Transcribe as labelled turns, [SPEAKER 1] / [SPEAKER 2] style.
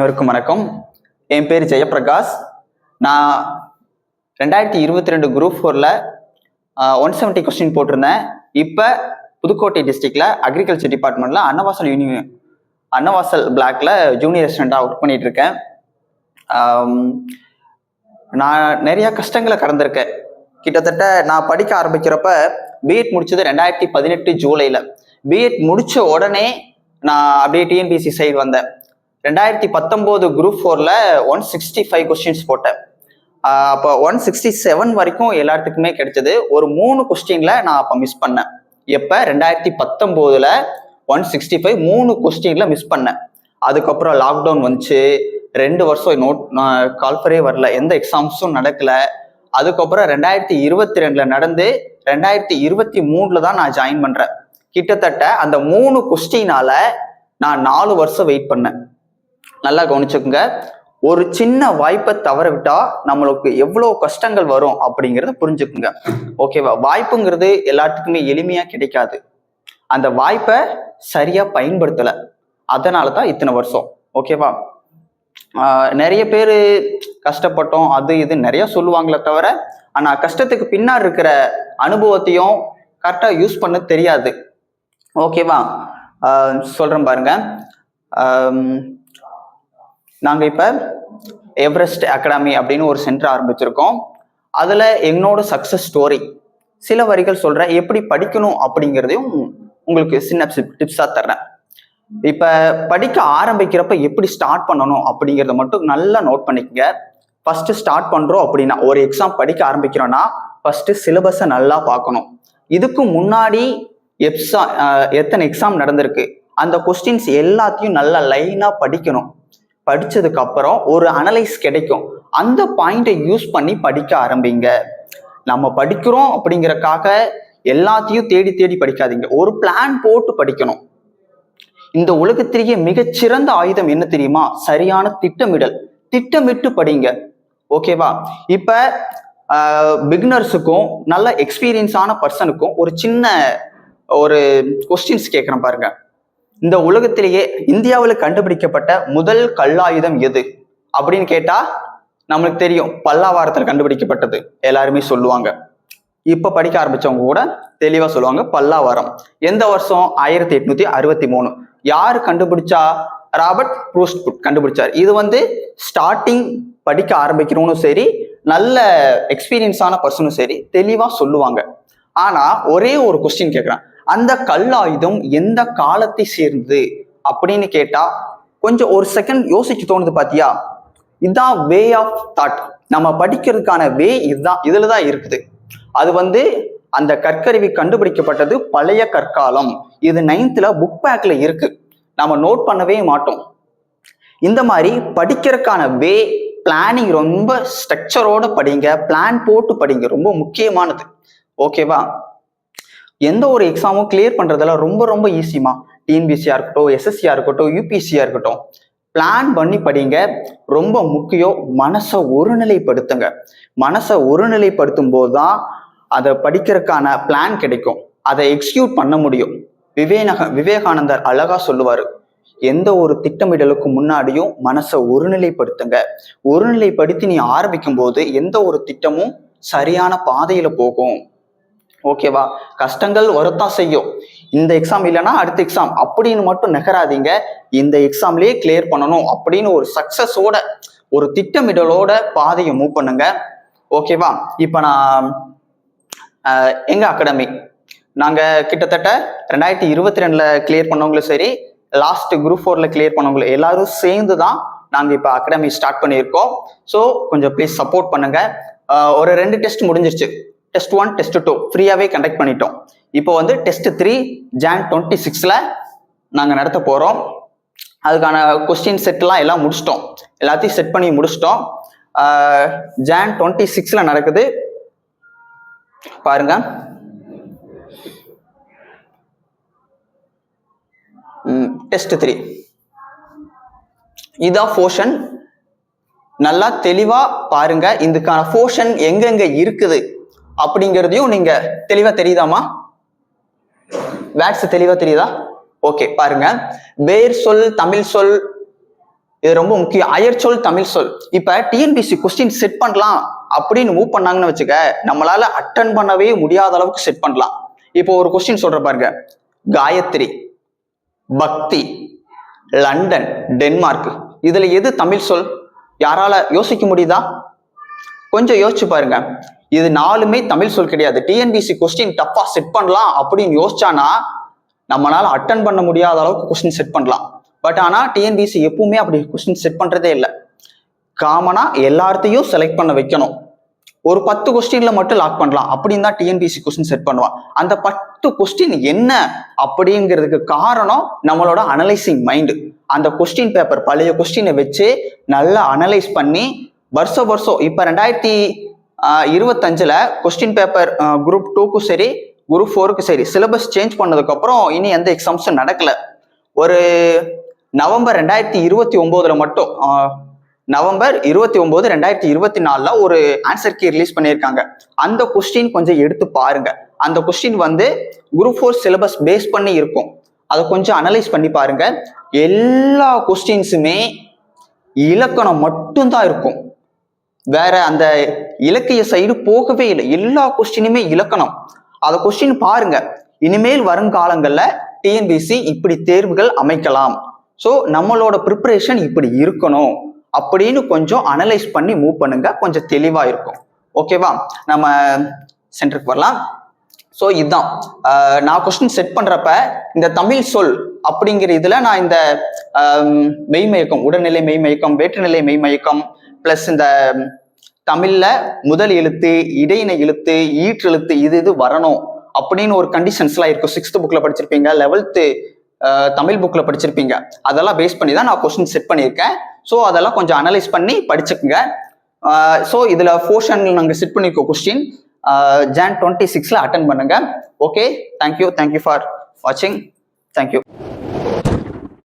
[SPEAKER 1] அனைவருக்கும் வணக்கம். என் பேர் ஜெயபிரகாஷ். நான் 2022 குரூப் 4ல 170 கொஸ்டின் போட்டிருந்தேன். இப்போ புதுக்கோட்டை டிஸ்ட்ரிக்ட்ல அக்ரிகல்ச்சர் டிபார்ட்மெண்ட்ல அன்னவாசல் பிளாக்ல ஜூனியர் அசிஸ்டண்டாக ஒர்க் பண்ணிட்டு இருக்கேன். நான் நிறைய கஷ்டங்களை கடந்திருக்கேன். கிட்டத்தட்ட நான் படிக்க ஆரம்பிக்கிறப்ப பிஎட் முடிச்சது 2018 ஜூலைல. பிஎட் முடிச்ச உடனே நான் அப்படியே டிஎன்பிசி சைடு வந்தேன். 2019 குரூப் 4ல 165 கொஸ்டின்ஸ் போட்டேன். அப்போ 167 வரைக்கும் எல்லாத்துக்குமே கிடைச்சது. ஒரு 3 கொஸ்டின்ல நான் அப்போ மிஸ் பண்ணேன். எப்போ 2019ல 165 3 கொஸ்டின்ல மிஸ் பண்ணேன். அதுக்கப்புறம் லாக்டவுன் வந்துச்சு. 2 வருஷம் கால்ஃபரே வரல, எந்த எக்ஸாம்ஸும் நடக்கல. அதுக்கப்புறம் 2022ல நடந்து 2023ல தான் நான் ஜாயின் பண்றேன். கிட்டத்தட்ட அந்த 3 கொஸ்டினால நான் 4 வருஷம் வெயிட் பண்ணேன். நல்லா கவனிச்சுக்கோங்க. ஒரு சின்ன வாய்ப்பை தவற விட்டா நம்மளுக்கு எவ்வளவு கஷ்டங்கள் வரும் அப்படிங்கிறத புரிஞ்சுக்குங்க. ஓகேவா? வாய்ப்புங்கிறது எல்லாத்துக்குமே எளிமையா கிடைக்காது. அந்த வாய்ப்பை சரியா பயன்படுத்தல, அதனாலதான் இத்தனை வருஷம். ஓகேவா? நிறைய பேர் கஷ்டப்பட்டோம் அது இது நிறைய சொல்லுவாங்களே தவிர, ஆனா கஷ்டத்துக்கு பின்னாடி இருக்கிற அனுபவத்தையும் கரெக்டா யூஸ் பண்ண தெரியாது. ஓகேவா? சொல்றேன் பாருங்க. நாங்க இப்ப எவரெஸ்ட் அகாடமி அப்படின்னு ஒரு சென்டர் ஆரம்பிச்சிருக்கோம். அதுல என்னோட சக்சஸ் ஸ்டோரி சில வரிகள் சொல்றேன். எப்படி படிக்கணும் அப்படிங்கிறதையும் உங்களுக்கு சின்ன டிப்ஸா தர்றேன். இப்ப படிக்க ஆரம்பிக்கிறப்ப எப்படி ஸ்டார்ட் பண்ணணும் அப்படிங்கிறத மட்டும் நல்லா நோட் பண்ணிக்கங்க. ஃபர்ஸ்ட் ஸ்டார்ட் பண்றோம் அப்படின்னா, ஒரு எக்ஸாம் படிக்க ஆரம்பிக்கிறோம்னா ஃபர்ஸ்ட் சிலபஸை நல்லா பார்க்கணும். இதுக்கு முன்னாடி எத்தனை எக்ஸாம் நடந்திருக்கு, அந்த கொஸ்டின்ஸ் எல்லாத்தையும் நல்லா லைனா படிக்கணும். படிச்சதுக்கு அப்புறம் ஒரு அனலைஸ் கிடைக்கும். அந்த பாயிண்டை யூஸ் பண்ணி படிக்க ஆரம்பிங்க. நம்ம படிக்கிறோம் அப்படிங்கறக்காக எல்லாத்தையும் தேடி தேடி படிக்காதீங்க. ஒரு பிளான் போட்டு படிக்கணும். இந்த உலகத்திலேயே மிகச்சிறந்த ஆயுதம் என்ன தெரியுமா? சரியான திட்டமிடல். திட்டமிட்டு படிங்க. ஓகேவா? இப்ப பிகினர்ஸுக்கும் நல்ல எக்ஸ்பீரியன்ஸான பர்சனுக்கும் ஒரு சின்ன கொஸ்டின்ஸ் கேட்கிறேன் பாருங்க. இந்த உலகத்திலேயே இந்தியாவில் கண்டுபிடிக்கப்பட்ட முதல் கல்லாயுதம் எது அப்படின்னு கேட்டா நம்மளுக்கு தெரியும், பல்லாவரத்தில் கண்டுபிடிக்கப்பட்டது எல்லாருமே சொல்லுவாங்க. இப்ப படிக்க ஆரம்பிச்சவங்க கூட தெளிவா சொல்லுவாங்க, பல்லாவரம். எந்த வருஷம்? 1863. யாரு கண்டுபிடிச்சா? ராபர்ட் ப்ரூஸ்ட் கண்டுபிடிச்சார். இது ஸ்டார்டிங் படிக்க ஆரம்பிக்கிறவனும் சரி, நல்ல எக்ஸ்பீரியன்ஸான பர்சனும் சரி தெளிவா சொல்லுவாங்க. ஆனா ஒரே ஒரு கொஸ்டின் கேட்கிறேன், அந்த கல்லாயுதம் எந்த காலத்தை சேர்ந்தது அப்படின்னு கேட்டா கொஞ்சம் ஒரு செகண்ட் யோசிச்சு தோணுது பாத்தியா? இதுதான் வே ஆஃப் தாட். நம்ம படிக்கிறதுக்கான வே இதுலதான் இருக்குது. அது அந்த கற்கருவி கண்டுபிடிக்கப்பட்டது பழைய கற்காலம். இது 9th புக் பேக்ல இருக்கு. நம்ம நோட் பண்ணவே மாட்டோம். இந்த மாதிரி படிக்கிறதுக்கான வே பிளானிங் ரொம்ப ஸ்ட்ரக்சரோட படிங்க. பிளான் போட்டு படிங்க, ரொம்ப முக்கியமானது. ஓகேவா? எந்த ஒரு எக்ஸாமும் கிளியர் பண்றதெல்லாம் ரொம்ப ரொம்ப ஈஸிமா. டிஎன்பிசியா இருக்கட்டும், எஸ்எஸ்சியா இருக்கட்டும், யூபிசியா இருக்கட்டும், பிளான் பண்ணி படிங்க. ரொம்ப முக்கியம். மனசை ஒருநிலைப்படுத்துங்க. மனசை ஒருநிலைப்படுத்தும் போதுதான் அதை படிக்கிறதுக்கான பிளான் கிடைக்கும், அதை எக்ஸிக்யூட் பண்ண முடியும். விவேகானந்தர் அழகா சொல்லுவாரு, எந்த ஒரு திட்டமிடலுக்கு முன்னாடியும் மனசை ஒருநிலைப்படுத்துங்க. ஒருநிலைப்படுத்தி நீ ஆரம்பிக்கும் போது எந்த ஒரு திட்டமும் சரியான பாதையில போகும். ஓகேவா? கஷ்டங்கள் வரத்தான் செய்யும். இந்த எக்ஸாம் இல்லைன்னா அடுத்த எக்ஸாம் அப்படின்னு மட்டும் நகராதீங்க. இந்த எக்ஸாம்லயே கிளியர் பண்ணணும் அப்படின்னு ஒரு சக்சஸோட, ஒரு திட்டமிடலோட பாதையை மூவ் பண்ணுங்க. ஓகேவா? இப்ப நான் எங்க அகாடமி நாங்க கிட்டத்தட்ட 2022ல கிளியர் பண்ணவங்களும் சரி, லாஸ்ட் குரூப் 4ல கிளியர் பண்ணவங்களும் எல்லாரும் சேர்ந்து தான் நாங்க இப்ப அகாடமி ஸ்டார்ட் பண்ணியிருக்கோம். ஸோ கொஞ்சம் ப்ளீஸ் சப்போர்ட் பண்ணுங்க. ஒரு 2 டெஸ்ட் முடிஞ்சிருச்சு. டெஸ்ட் 1, டெஸ்ட் 2 ஃப்ரீயாவே கண்டக்ட் பண்ணிட்டோம். இப்போ டெஸ்ட் 3 Jan 26ல நாங்க நடத்த போறோம். அதுக்கான கொஸ்டின் செட்லாம் எல்லாம் முடிச்சிட்டோம். எல்லாத்தையும் செட் பண்ணி முடிச்சிட்டோம். Jan 26ல நடக்குது பாருங்க. டெஸ்ட் 3 இதான் போர்ஷன். நல்லா தெளிவா பாருங்க. இதுக்கான போர்ஷன் எங்கெங்க இருக்குது அப்படிங்கிறதையும் நீங்க தெளிவா தெரியுதாமா? வேர்ட்ஸ் தெளிவா தெரியுதா? ஓகே, பாருங்க. வேர் சொல், தமிழ் சொல், இது ரொம்ப முக்கியம். அயற்சொல் தமிழ் சொல். இப்ப டிஎன்பிசி கொஸ்டின் செட் பண்ணலாம் அப்படின்னு மூவ் பண்ணாங்கன்னு வச்சுக்க, நம்மளால அட்டன் பண்ணவே முடியாத அளவுக்கு செட் பண்ணலாம். இப்போ ஒரு கொஸ்டின் சொல்ற பாருங்க, காயத்ரி, பக்தி, லண்டன், டென்மார்க், இதுல எது தமிழ் சொல்? யாரால யோசிக்க முடியுதா? கொஞ்சம் யோசிச்சு பாருங்க. இது 4மே தமிழ் சொல் கிடையாது. டிஎன்பிசி கொஸ்டின் டஃபா செட் பண்ணலாம் அப்படின்னு யோசிச்சானா நம்மளால அட்டன் பண்ண முடியாத அளவுக்கு கொஸ்டின் செட் பண்ணலாம். பட் ஆனா டிஎன்பிசி எப்பவுமே அப்படி கொஸ்டின் செட் பண்றதே இல்லை. காமனா எல்லாத்தையும் செலக்ட் பண்ண வைக்கணும். ஒரு 10 கொஸ்டின்ல மட்டும் லாக் பண்ணலாம் அப்படின்னு தான் டிஎன்பிசி கொஸ்டின் செட் பண்ணுவான். அந்த 10 கொஸ்டின் என்ன அப்படிங்கிறதுக்கு காரணம் நம்மளோட அனலைசிங் மைண்டு. அந்த கொஸ்டின் பேப்பர் பழைய கொஸ்டினை வச்சு நல்லா அனலைஸ் பண்ணி வருஷம் இப்ப 2025 கொஸ்டின் பேப்பர் குரூப் 2க்கும் சரி குரூப் 4க்கும் சரி சிலபஸ் சேஞ்ச் பண்ணதுக்கு அப்புறம் இனி எந்த எக்ஸாம்ஸும் நடக்கல. ஒரு நவம்பர் 2029 மட்டும் நவம்பர் 29, 2024 ஒரு ஆன்சர் கீ ரிலீஸ் பண்ணியிருக்காங்க. அந்த கொஸ்டின் கொஞ்சம் எடுத்து பாருங்க. அந்த கொஸ்டின் வந்து குரூப் 4 சிலபஸ் பேஸ் பண்ணி இருக்கும். அதை கொஞ்சம் அனலைஸ் பண்ணி பாருங்க. எல்லா கொஸ்டின்ஸுமே இலக்கணம் மட்டும்தான் இருக்கும். வேற அந்த இலக்கிய சைடு போகவே இல்லை. எல்லா கொஸ்டினுமே இலக்கணம். அதை கொஸ்டின் பாருங்க. இனிமேல் வருங்காலங்கள்ல டிஎன்பிசி இப்படி தேர்வுகள் அமைக்கலாம். ஸோ நம்மளோட ப்ரிப்பரேஷன் இப்படி இருக்கணும் அப்படின்னு கொஞ்சம் அனலைஸ் பண்ணி மூவ் பண்ணுங்க. கொஞ்சம் தெளிவா இருக்கும். ஓகேவா? நம்ம சென்டருக்கு வரலாம். ஸோ இதுதான் நான் கொஸ்டின் செட் பண்றப்ப இந்த தமிழ் சொல் அப்படிங்கிற இதுல நான் இந்த மெய்மயக்கம், உடல்நிலை மெய்மயக்கம், வேற்றுநிலை மெய்மயக்கம் பிளஸ் இந்த தமிழ்ல முதல் எழுத்து, இடையினை எழுத்து, ஈற்றெழுத்து இது வரணும் அப்படின்னு ஒரு கண்டிஷன்ஸ்லாம் இருக்கும். 6th புக்ல படிச்சிருப்பீங்க, 11th தமிழ் புக்ல படிச்சிருப்பீங்க. அதெல்லாம் பேஸ் பண்ணி தான் நான் கொஸ்டின் செட் பண்ணியிருக்கேன். ஸோ அதெல்லாம் கொஞ்சம் அனலைஸ் பண்ணி படிச்சுக்குங்க. ஸோ இதுல போர்ஷன் நாங்கள் செட் பண்ணியிருக்கோம். கொஸ்டின் Jan 26 அட்டன் பண்ணுங்க. ஓகே, தேங்க்யூ ஃபார் வாட்சிங். தேங்க்யூ.